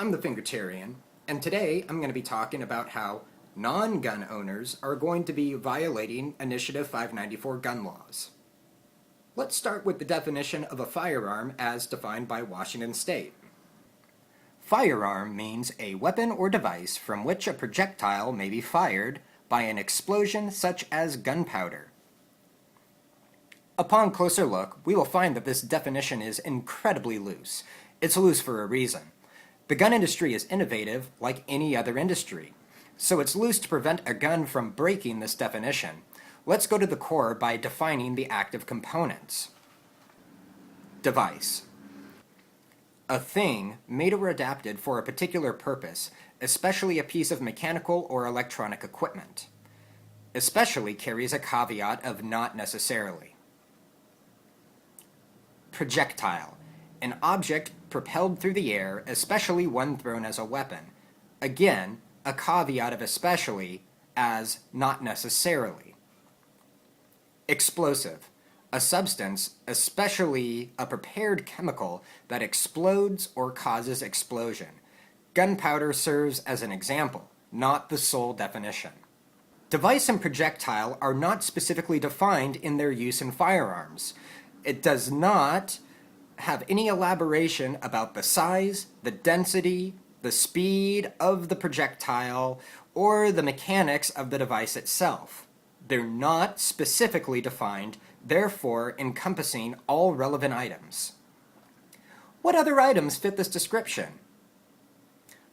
I'm the Fingertarian, and today I'm going to be talking about how non-gun owners are going to be violating Initiative 594 gun laws. Let's start with the definition of a firearm as defined by Washington State. Firearm means a weapon or device from which a projectile may be fired by an explosion such as gunpowder. Upon closer look, we will find that this definition is incredibly loose. It's loose for a reason. The gun industry is innovative like any other industry, so it's loose to prevent a gun from breaking this definition. Let's go to the core by defining the active components. Device. A thing made or adapted for a particular purpose, especially a piece of mechanical or electronic equipment. Especially carries a caveat of not necessarily. Projectile. An object propelled through the air, especially one thrown as a weapon. Again, a caveat of especially as not necessarily. Explosive. A substance, especially a prepared chemical, that explodes or causes explosion. Gunpowder serves as an example, not the sole definition. Device and projectile are not specifically defined in their use in firearms. It does not have any elaboration about the size, the density, the speed of the projectile, or the mechanics of the device itself. They're not specifically defined, therefore encompassing all relevant items. What other items fit this description?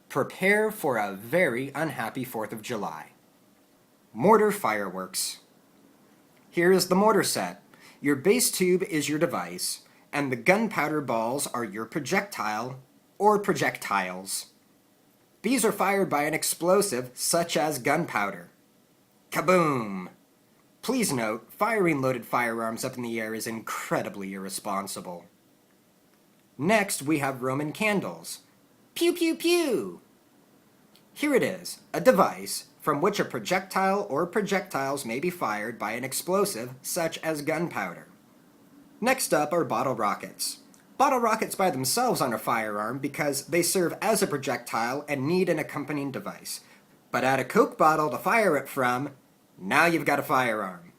Prepare for a very unhappy 4th of July. Mortar fireworks. Here is the mortar set. Your base tube is your device, and the gunpowder balls are your projectile or projectiles. These are fired by an explosive such as gunpowder. Kaboom! Please note, firing loaded firearms up in the air is incredibly irresponsible. Next, we have Roman candles. Pew pew pew! Here it is, a device from which a projectile or projectiles may be fired by an explosive such as gunpowder. Next up are bottle rockets. Bottle rockets by themselves aren't a firearm because they serve as a projectile and need an accompanying device. But add a Coke bottle to fire it from, now you've got a firearm.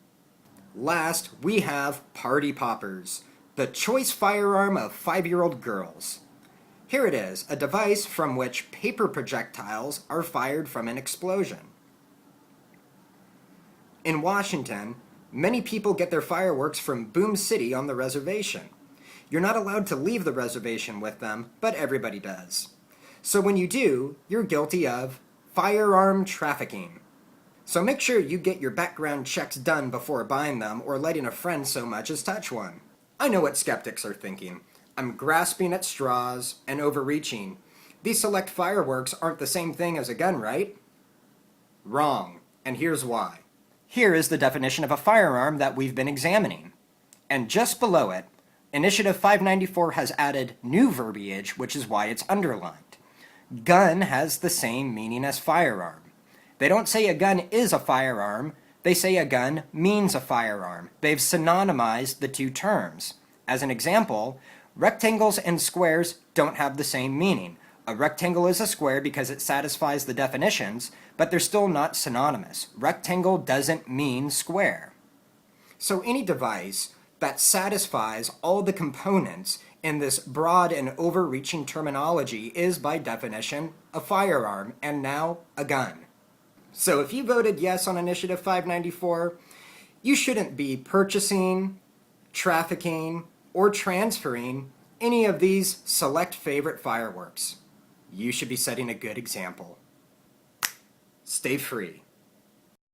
Last, we have party poppers, the choice firearm of 5-year-old girls. Here it is, a device from which paper projectiles are fired from an explosion. In Washington, many people get their fireworks from Boom City on the reservation. You're not allowed to leave the reservation with them, but everybody does. So when you do, you're guilty of firearm trafficking. So make sure you get your background checks done before buying them or letting a friend so much as touch one. I know what skeptics are thinking. I'm grasping at straws and overreaching. These select fireworks aren't the same thing as a gun, right? Wrong, and here's why. Here is the definition of a firearm that we've been examining. And just below it, Initiative 594 has added new verbiage, which is why it's underlined. Gun has the same meaning as firearm. They don't say a gun is a firearm, they say a gun means a firearm. They've synonymized the two terms. As an example, rectangles and squares don't have the same meaning. A rectangle is a square because it satisfies the definitions, but they're still not synonymous. Rectangle doesn't mean square. So any device that satisfies all the components in this broad and overreaching terminology is by definition a firearm and now a gun. So if you voted yes on Initiative 594, you shouldn't be purchasing, trafficking, or transferring any of these select favorite fireworks. You should be setting a good example. Stay free.